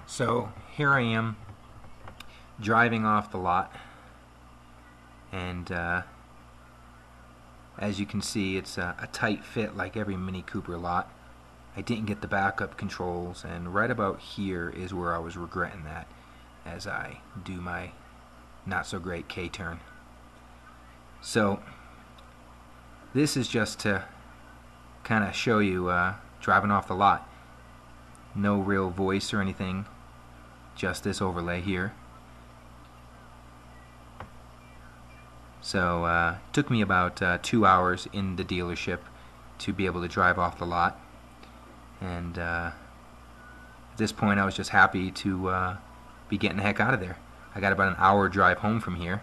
So here I am driving off the lot, and as you can see, it's a tight fit like every Mini Cooper lot. I didn't get the backup controls, and right about here is where I was regretting that as I do my not so great K-turn. So this is just to kind of show you driving off the lot. No real voice or anything, just this overlay here. So it took me about 2 hours in the dealership to be able to drive off the lot, and at this point I was just happy to be getting the heck out of there. I got about an hour drive home from here,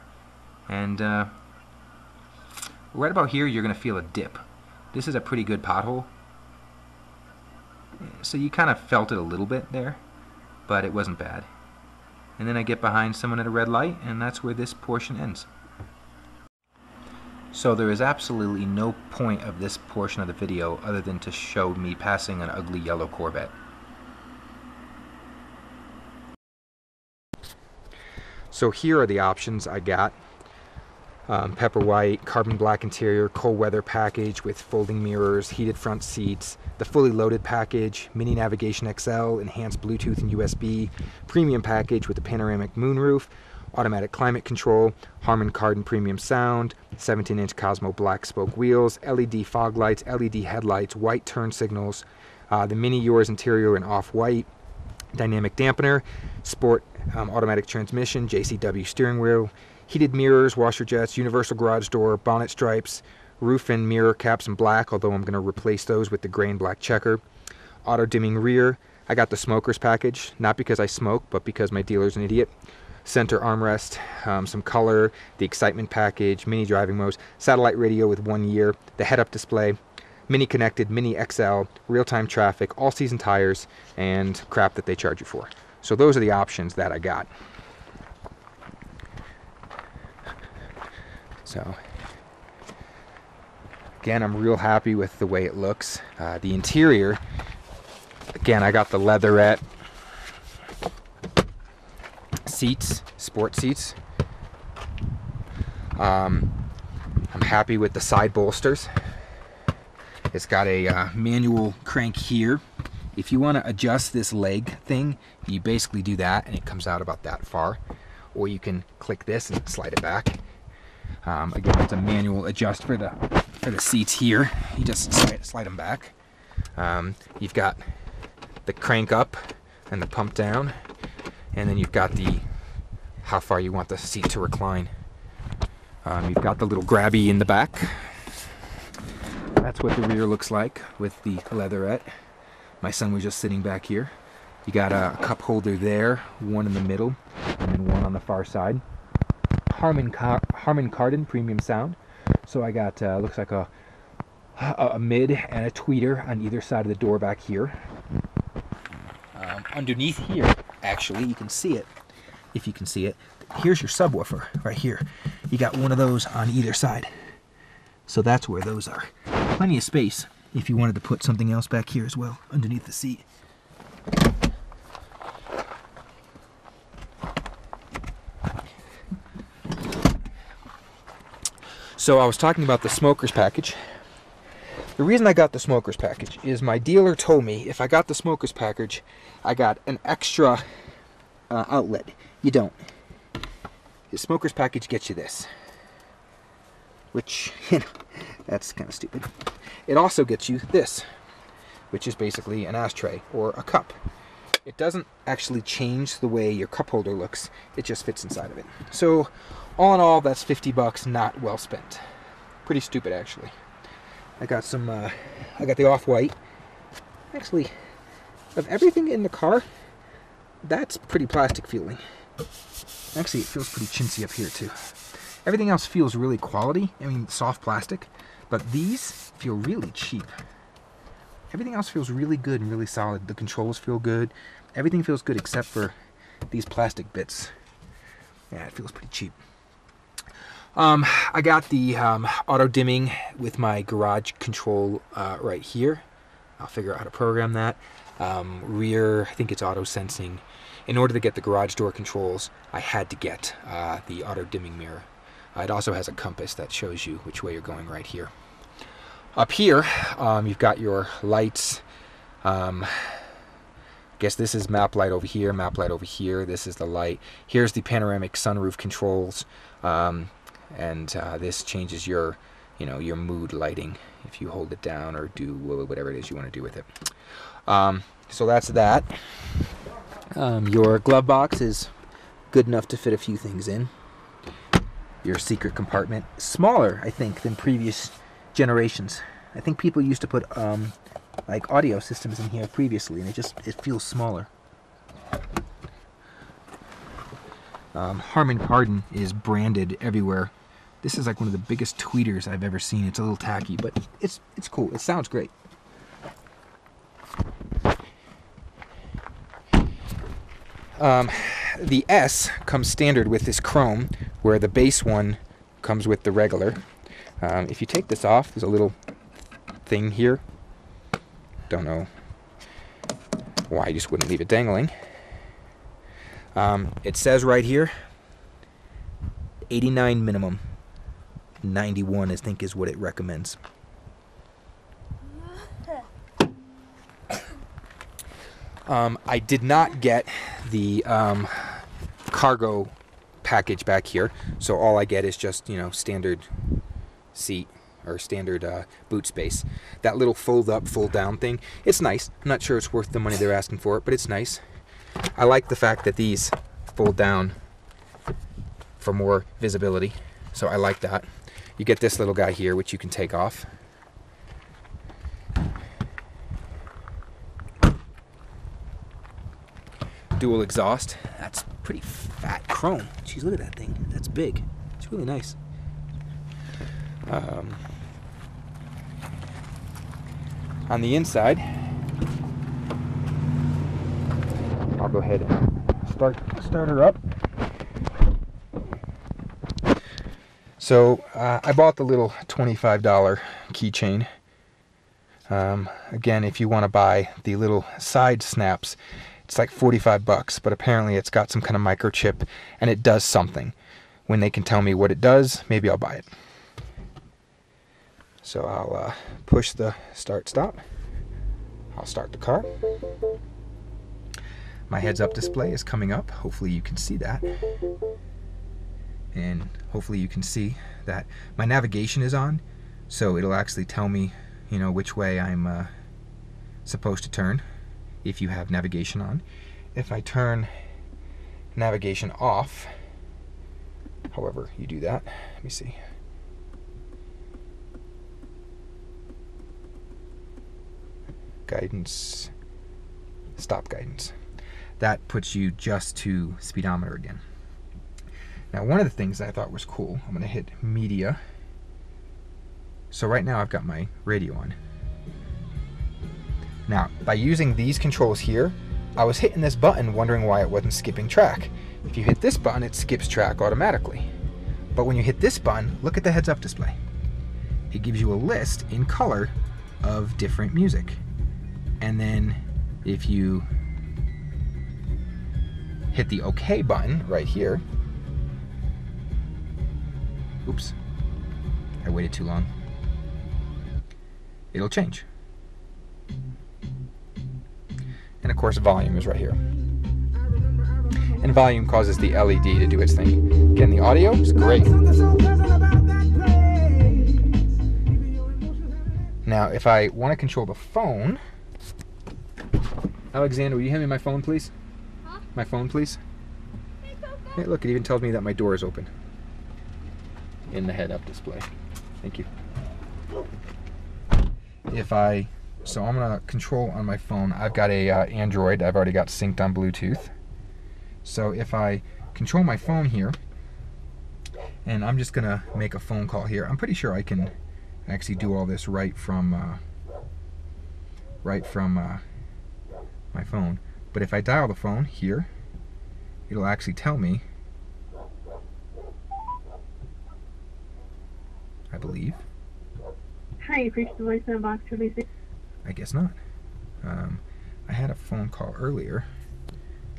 and right about here you're going to feel a dip. This is a pretty good pothole, so you kind of felt it a little bit there, but it wasn't bad. And then I get behind someone at a red light, and that's where this portion ends. So there is absolutely no point of this portion of the video other than to show me passing an ugly yellow Corvette. So here are the options I got. Pepper white, carbon black interior, cold weather package with folding mirrors, heated front seats, the fully loaded package, Mini Navigation XL, enhanced Bluetooth and USB, premium package with a panoramic moonroof, automatic climate control, Harman Kardon premium sound, 17-inch Cosmo black spoke wheels, LED fog lights, LED headlights, white turn signals, the Mini Yours interior in off-white, dynamic dampener, sport automatic transmission, JCW steering wheel, heated mirrors, washer jets, universal garage door, bonnet stripes, roof and mirror caps in black, although I'm going to replace those with the gray and black checker, auto dimming rear. I got the smokers package, not because I smoke, but because my dealer's an idiot. Center armrest, some color, the excitement package, mini driving modes, satellite radio with 1 year, the head-up display, mini connected, Mini XL, real-time traffic, all-season tires, and crap that they charge you for. So those are the options that I got. So again, I'm real happy with the way it looks. The interior, again, I got the leatherette seats, sport seats. I'm happy with the side bolsters. It's got a manual crank here. If you want to adjust this leg thing, you basically do that and it comes out about that far. Or you can click this and slide it back. Again, it's a manual adjust for the seats here. You just slide them back. You've got the crank up and the pump down, and then you've got the how far you want the seat to recline. You've got the little grabby in the back. That's what the rear looks like with the leatherette. My son was just sitting back here. You got a cup holder there, one in the middle, and then one on the far side. Harman Kardon premium sound. So I got looks like a mid and a tweeter on either side of the door back here. Underneath here, actually, you can see it. If you can see it, here's your subwoofer right here. You got one of those on either side. So that's where those are. Plenty of space if you wanted to put something else back here as well, underneath the seat. So I was talking about the smokers package. The reason I got the smokers package is my dealer told me if I got the smokers package, I got an extra outlet. You don't. The smokers package gets you this, which, you know, that's kind of stupid. It also gets you this, which is basically an ashtray or a cup. It doesn't actually change the way your cup holder looks. It just fits inside of it. So all in all, that's 50 bucks, not well spent. Pretty stupid, actually. I got some, I got the off-white. Actually, of everything in the car, that's pretty plastic feeling. Actually, it feels pretty chintzy up here, too. Everything else feels really quality. I mean, soft plastic. But these feel really cheap. Everything else feels really good and really solid. The controls feel good. Everything feels good except for these plastic bits. Yeah, it feels pretty cheap. I got the auto dimming with my garage control right here. I'll figure out how to program that. rear, I think it's auto sensing. In order to get the garage door controls, I had to get the auto dimming mirror. It also has a compass that shows you which way you're going right here. Up here, you've got your lights. Guess this is map light over here, map light over here. This is the light. Here's the panoramic sunroof controls, and this changes your, your mood lighting if you hold it down or do whatever it is you want to do with it. So that's that. Your glove box is good enough to fit a few things in. Your secret compartment, smaller, I think, than previous generations. I think people used to put like audio systems in here previously, and it feels smaller. Harman Kardon is branded everywhere. This is like one of the biggest tweeters I've ever seen. It's a little tacky, but it's cool. It sounds great. The S comes standard with this chrome, where the base one comes with the regular. If you take this off, there's a little thing here. Don't know why I just wouldn't leave it dangling. It says right here, 89 minimum. 91, I think, is what it recommends. I did not get the cargo package back here, so all I get is just, standard seat or standard boot space. That little fold up, fold down thing, it's nice. I'm not sure it's worth the money they're asking for it, but it's nice. I like the fact that these fold down for more visibility, so I like that. You get this little guy here, which you can take off. Dual exhaust. That's pretty fat chrome. Jeez, look at that thing. That's big. It's really nice. On the inside, I'll go ahead and start her up. So I bought the little $25 keychain. Again, if you want to buy the little side snaps, it's like 45 bucks, but apparently it's got some kind of microchip and it does something. When they can tell me what it does, maybe I'll buy it. So I'll push the start stop. I'll start the car. My heads-up display is coming up. Hopefully you can see that. And hopefully you can see that my navigation is on, so it'll actually tell me, which way I'm supposed to turn if you have navigation on. If I turn navigation off, however you do that, let me see. Guidance, stop guidance. That puts you just to speedometer again. Now, one of the things that I thought was cool, I'm going to hit media. So right now I've got my radio on. Now, by using these controls here, I was hitting this button wondering why it wasn't skipping track. If you hit this button, it skips track automatically. But when you hit this button, look at the heads-up display. It gives you a list in color of different music. And then if you hit the OK button right here, oops, I waited too long, it'll change. And of course, volume is right here. And volume causes the LED to do its thing. Again, the audio is great. Now, if I want to control the phone, Alexander, will you hand me my phone, please? Huh? My phone, please? Hey, look, it even tells me that my door is open in the head-up display. Thank you. So I'm going to control on my phone. I've got a Android. I've already got synced on Bluetooth. So if I control my phone here, and I'm just going to make a phone call here. I'm pretty sure I can actually do all this right from my phone. But if I dial the phone here, it'll actually tell me, I believe. Hi, you've reached the voicemail box releasing. I guess not. I had a phone call earlier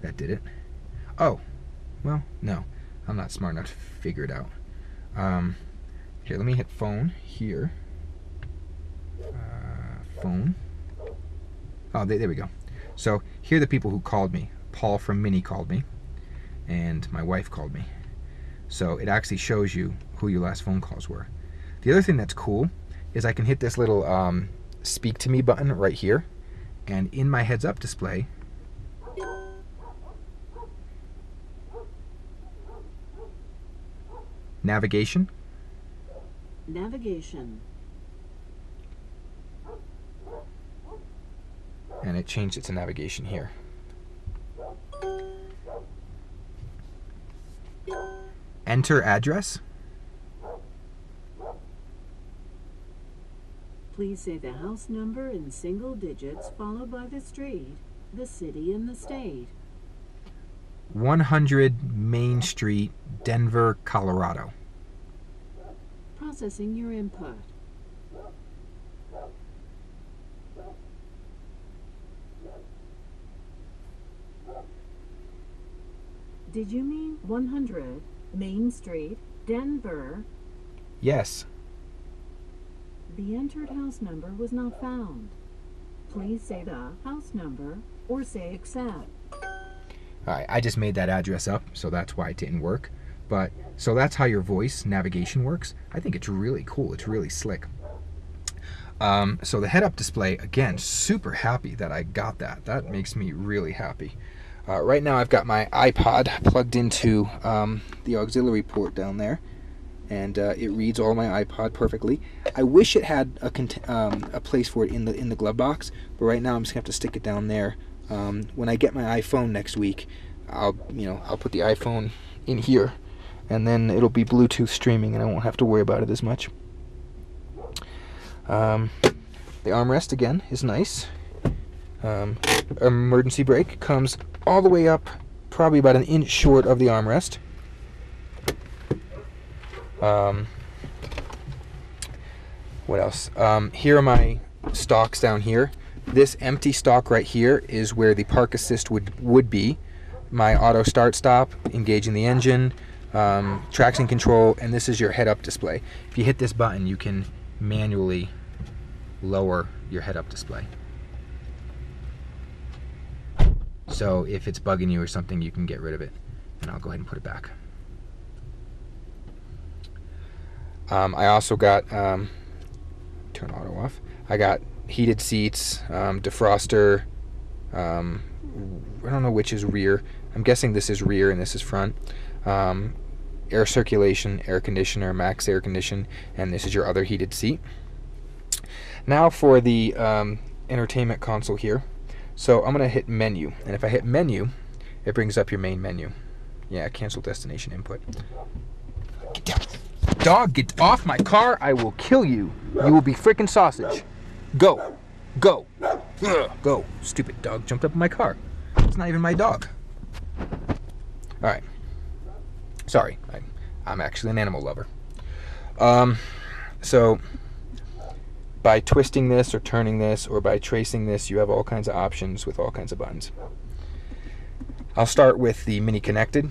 that did it. Oh, well, no. I'm not smart enough to figure it out. Here, let me hit phone here. Phone. Oh, there we go. So here are the people who called me. Paul from Mini called me, and my wife called me. So it actually shows you who your last phone calls were. The other thing that's cool is I can hit this little speak to me button right here, and in my heads up display, navigation. Navigation. And it changed it to navigation here. Enter address. Please say the house number in single digits followed by the street, the city, and the state. 100 Main Street, Denver, Colorado. Processing your input. Did you mean 100 Main Street, Denver? Yes. The entered house number was not found. Please say the house number or say accept. Alright, I just made that address up, so that's why it didn't work. But, so that's how your voice navigation works. I think it's really cool. It's really slick. So the head-up display, again, super happy that I got that. That makes me really happy. Right now I've got my iPod plugged into the auxiliary port down there, and it reads all my iPod perfectly. I wish it had a place for it in the glove box, but right now I'm just gonna have to stick it down there. When I get my iPhone next week, I'll put the iPhone in here, and then it'll be Bluetooth streaming, and I won't have to worry about it as much. The armrest again is nice. Emergency brake comes all the way up, probably about an inch short of the armrest. What else? Here are my stalks down here. This empty stalk right here is where the park assist would be. My auto start stop, engaging the engine, traction control, and this is your head-up display. If you hit this button, you can manually lower your head-up display. So if it's bugging you or something, you can get rid of it. And I'll go ahead and put it back. I also got, turn auto off. I got heated seats, defroster, I don't know which is rear. I'm guessing this is rear and this is front. Air circulation, air conditioner, max air condition, and this is your other heated seat. Now for the entertainment console here. So I'm going to hit menu, and if I hit menu, it brings up your main menu. Yeah, cancel destination input. Get down. Dog, get off my car. I will kill you. You will be freaking sausage. Go. Go. Ugh, go. Stupid dog jumped up in my car. It's not even my dog. Alright. Sorry. I'm actually an animal lover. So by twisting this or turning this or by tracing this, you have all kinds of options with all kinds of buttons. I'll start with the Mini Connected.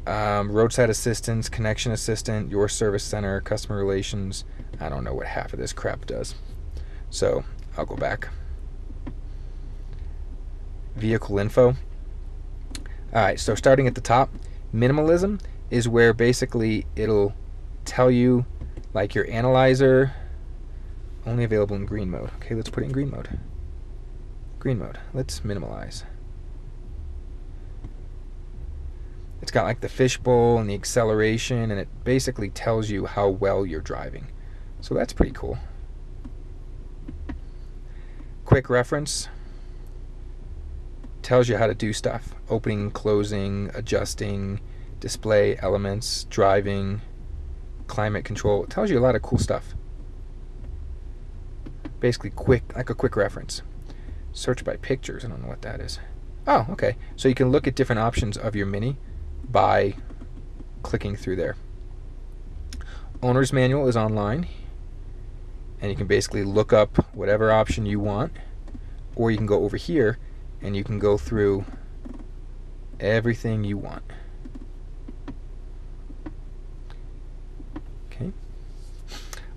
Roadside assistance, connection assistant, your service center, customer relations. I don't know what half of this crap does. So I'll go back. Vehicle info. Alright, so starting at the top, minimalism is where basically it'll tell you like your analyzer, only available in green mode. Okay, let's put it in green mode. Green mode. Let's minimalize. It's got like the fishbowl and the acceleration, and it basically tells you how well you're driving. So that's pretty cool. Quick reference. Tells you how to do stuff. Opening, closing, adjusting, display elements, driving, climate control. It tells you a lot of cool stuff. Basically quick, like a quick reference. Search by pictures. I don't know what that is. Oh, okay. So you can look at different options of your Mini by clicking through there. Owner's manual is online, and you can basically look up whatever option you want. or you can go over here and you can go through everything you want. Okay.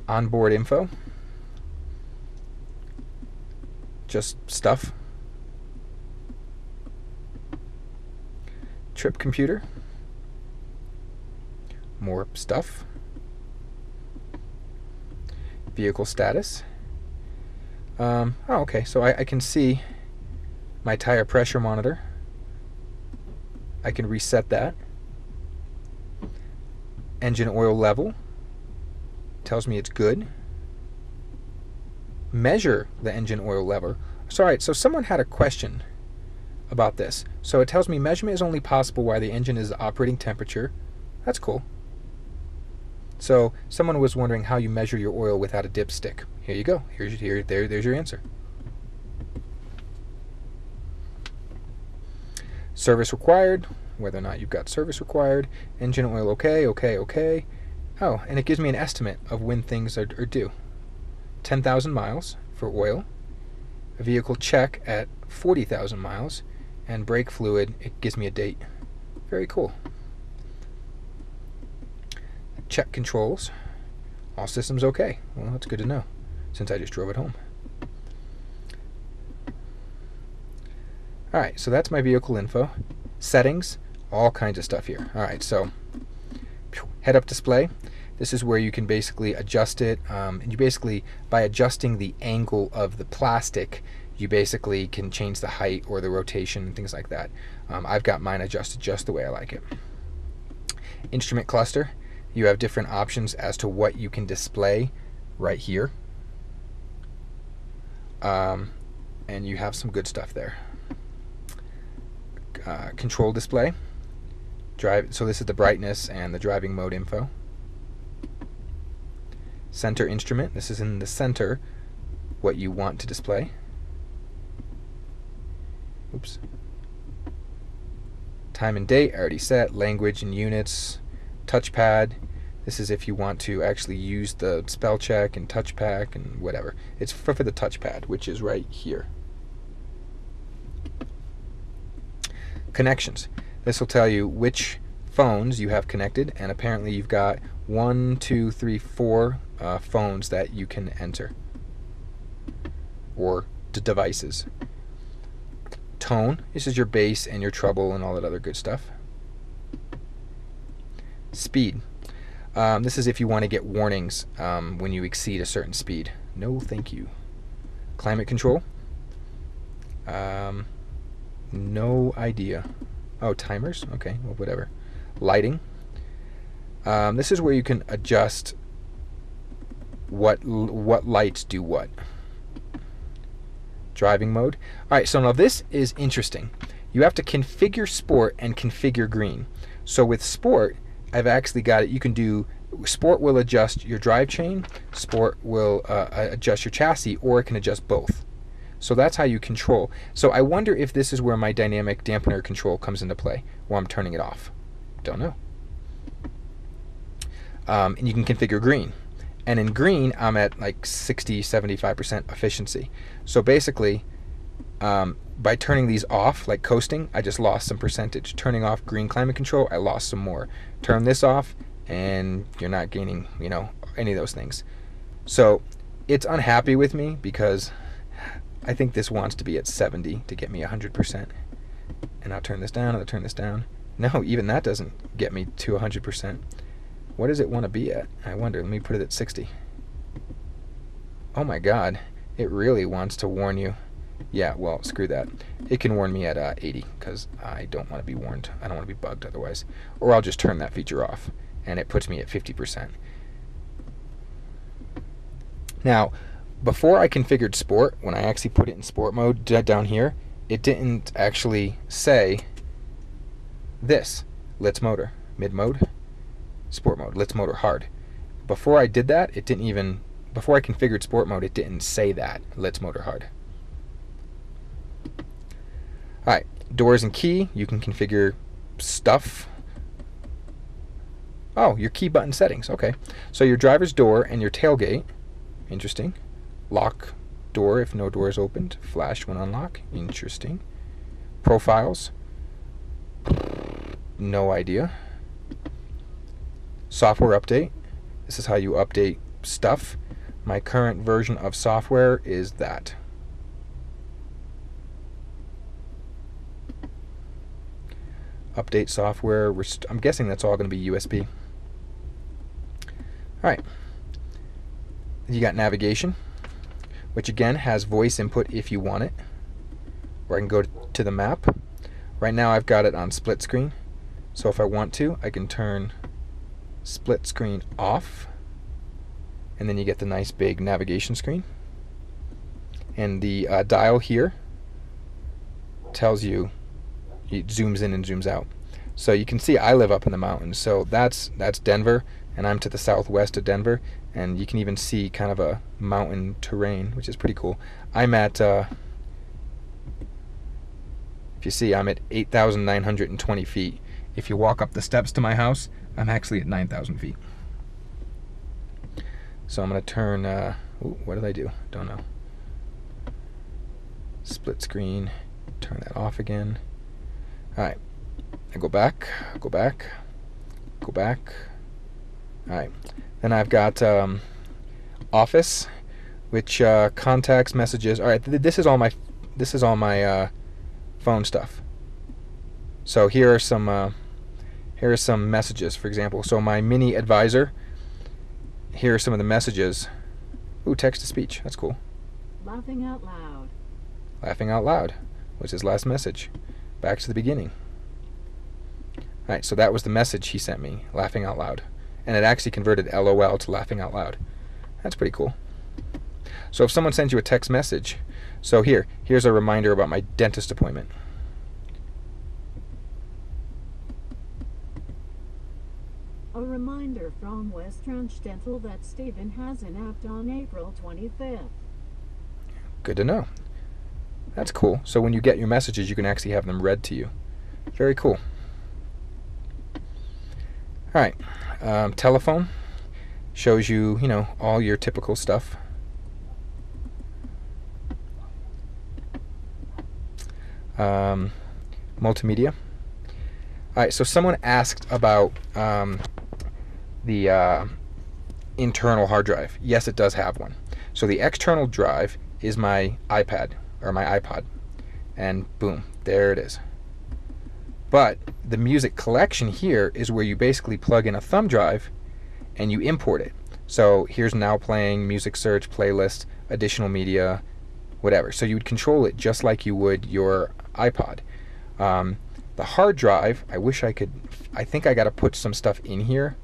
Onboard info. Just stuff. Trip computer. More stuff. Vehicle status. Oh, okay, so I can see my tire pressure monitor. I can reset that. Engine oil level. Tells me it's good. Measure the engine oil level. Sorry, so someone had a question about this. So it tells me measurement is only possible while the engine is operating temperature. That's cool. So someone was wondering how you measure your oil without a dipstick. Here you go. There's your answer. Service required, whether or not you've got service required. Engine oil okay, okay, okay. Oh, and it gives me an estimate of when things are due. 10,000 miles for oil. A vehicle check at 40,000 miles. And brake fluid, it gives me a date. Very cool. Check controls. All systems okay. Well, that's good to know, since I just drove it home. Alright, so that's my vehicle info. Settings, all kinds of stuff here. Alright, so head-up display. This is where you can basically adjust it. And you basically, by adjusting the angle of the plastic, you basically can change the height or the rotation and things like that. I've got mine adjusted just the way I like it. Instrument cluster. You have different options as to what you can display right here. And you have some good stuff there. Control display. So this is the brightness and the driving mode info. Center instrument. This is in the center what you want to display. Oops. Time and date, I already set. Language and units. Touchpad. This is if you want to actually use the spell check and touchpad and whatever. It's for the touchpad, which is right here. Connections. This will tell you which phones you have connected, and apparently you've got 1, 2, 3, 4 phones that you can enter, or devices. Tone. This is your bass and your treble and all that other good stuff. Speed. This is if you want to get warnings when you exceed a certain speed. No, thank you. Climate control. No idea. Oh, timers? Okay, well, whatever. Lighting. This is where you can adjust what lights do what. Driving mode. Alright, so now this is interesting. You have to configure sport and configure green. So with sport, I've actually got it. You can do sport will adjust your drive chain, sport will adjust your chassis, or it can adjust both. So that's how you control. So I wonder if this is where my dynamic dampener control comes into play, where I'm turning it off. Don't know. And you can configure green. And in green, I'm at like 60-75% efficiency. So basically, by turning these off, like coasting, I just lost some percentage. Turning off green climate control, I lost some more. Turn this off, and you're not gaining, any of those things. So it's unhappy with me because I think this wants to be at 70 to get me 100%. And I'll turn this down, I'll turn this down. No, even that doesn't get me to 100%. What does it want to be at? I wonder. Let me put it at 60. Oh my god. It really wants to warn you. Yeah, well, screw that. It can warn me at 80, because I don't want to be warned. I don't want to be bugged otherwise. Or I'll just turn that feature off, and it puts me at 50%. Now, before I configured sport, when I actually put it in sport mode down here, it didn't actually say this. Let's motor. Mid mode. Sport mode. Let's motor hard. Before I did that, it didn't even... Before I configured sport mode, it didn't say that. Let's motor hard. Alright. Doors and key. You can configure stuff. Oh, your key button settings. Okay. So your driver's door and your tailgate. Interesting. Lock door if no door is opened. Flash when unlock. Interesting. Profiles. No idea. Software update. This is how you update stuff. My current version of software is that. Update software. I'm guessing that's all going to be USB. Alright. You got navigation, which again has voice input if you want it. Or I can go to the map. Right now I've got it on split screen. So if I want to, I can turn split screen off. And then you get the nice big navigation screen. And the dial here tells you, it zooms in and zooms out. So you can see I live up in the mountains. So that's Denver, and I'm to the southwest of Denver. And you can even see kind of a mountain terrain, which is pretty cool. I'm at, if you see, I'm at 8,920 feet. If you walk up the steps to my house, I'm actually at 9,000 feet. So I'm going to turn, ooh, what did I do? Don't know. Split screen, turn that off again. Alright, I go back, go back, go back. Alright, then I've got Office, which contacts, messages. Alright, this is all my phone stuff. So here are some messages, for example. So my Mini Advisor, here are some of the messages. Ooh, text to speech, that's cool. Laughing out loud. Laughing out loud was his last message. Back to the beginning. Alright, so that was the message he sent me, laughing out loud. And it actually converted LOL to laughing out loud. That's pretty cool. So if someone sends you a text message, so here's a reminder about my dentist appointment. A reminder from West Trench Dental that Stephen has an apt on April 25th. Good to know. That's cool. So when you get your messages, you can actually have them read to you. Very cool. Alright. Telephone shows you, all your typical stuff. Multimedia. Alright, so someone asked about the internal hard drive. Yes, it does have one. So the external drive is my iPad or my iPod, and boom, there it is. But the music collection here is where you basically plug in a thumb drive and you import it. So here's Now Playing, Music Search, Playlist, Additional Media, whatever. So you would control it just like you would your iPod. The hard drive, I wish I could, I think I got to put some stuff in here.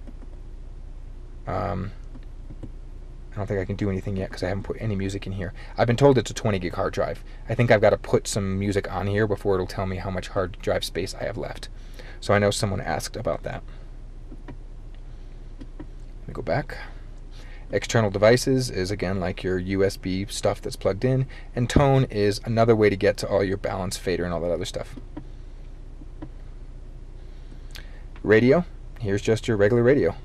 I don't think I can do anything yet because I haven't put any music in here. I've been told it's a 20 gig hard drive. I think I've got to put some music on here before it'll tell me how much hard drive space I have left. So I know someone asked about that. Let me go back. External devices is again like your USB stuff that's plugged in, and tone is another way to get to all your balance, fader, and all that other stuff. Radio, here's just your regular radio.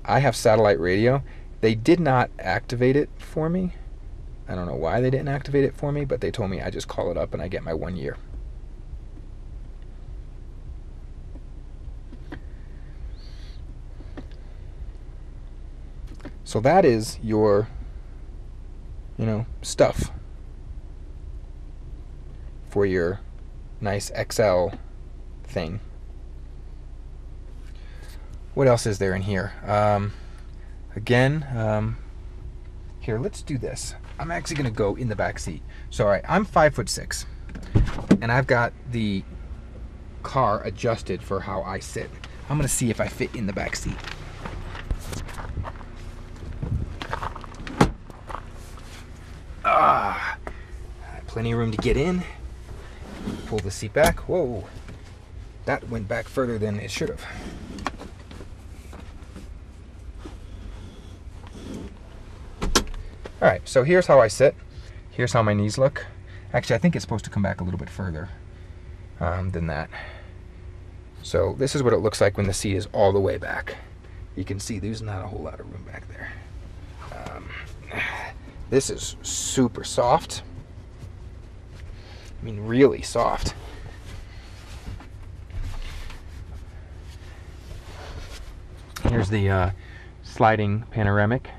I have satellite radio. They did not activate it for me. I don't know why they didn't activate it for me, but they told me I just call it up and I get my 1 year. So that is your, stuff for your nice XL thing. What else is there in here? Here, let's do this. I'm actually going to go in the back seat. So, all right, I'm 5'6", and I've got the car adjusted for how I sit. I'm going to see if I fit in the back seat. Plenty of room to get in. Pull the seat back. Whoa, that went back further than it should have. Alright, so here's how I sit. Here's how my knees look. Actually, I think it's supposed to come back a little bit further than that. So this is what it looks like when the seat is all the way back. You can see there's not a whole lot of room back there. This is super soft. I mean, really soft. Here's the sliding panoramic.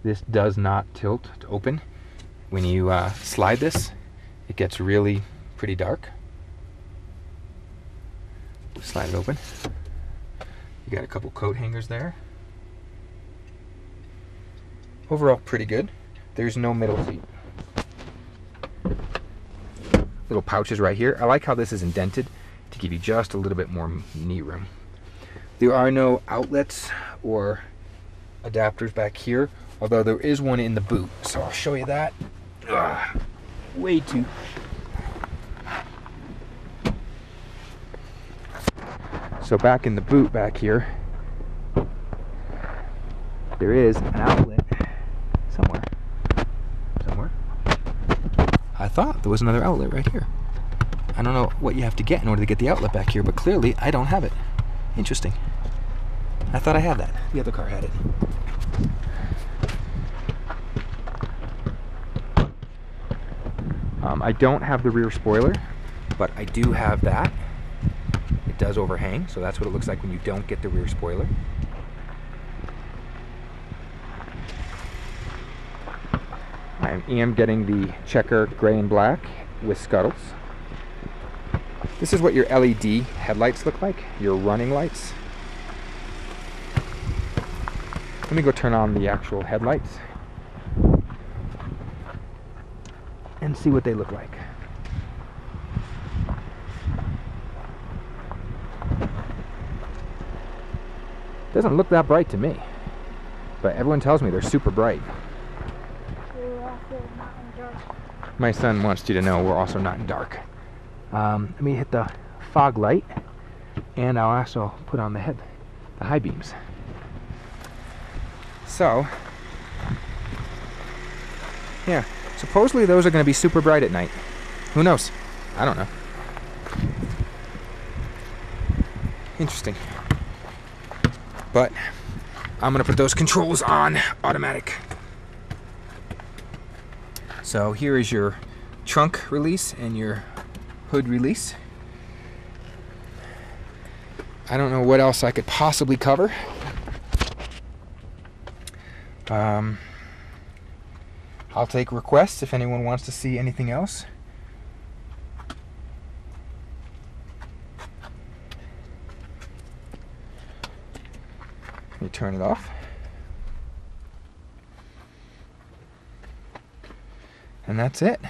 This does not tilt to open. When you slide this, it gets really pretty dark. Slide it open. You got a couple coat hangers there. Overall, pretty good. There's no middle seat. Little pouches right here. I like how this is indented to give you just a little bit more knee room. There are no outlets or adapters back here, although there is one in the boot, so I'll show you that. Ugh, way too. So back in the boot back here, there is an outlet somewhere. I thought there was another outlet right here. I don't know what you have to get in order to get the outlet back here, but clearly I don't have it. Interesting. I thought I had that. The other car had it. I don't have the rear spoiler, but I do have that. It does overhang, so that's what it looks like when you don't get the rear spoiler. I am getting the checker gray and black with scuttles. This is what your LED headlights look like, your running lights. Let me go turn on the actual headlights and see what they look like. Doesn't look that bright to me, but everyone tells me they're super bright. My son wants you to know we're also not in dark. Let me hit the fog light, and I'll also put on the high beams. So, yeah, supposedly those are going to be super bright at night. Who knows? I don't know. Interesting. But I'm going to put those controls on automatic. So here is your trunk release and your hood release. I don't know what else I could possibly cover. I'll take requests if anyone wants to see anything else. Let me turn it off. And that's it.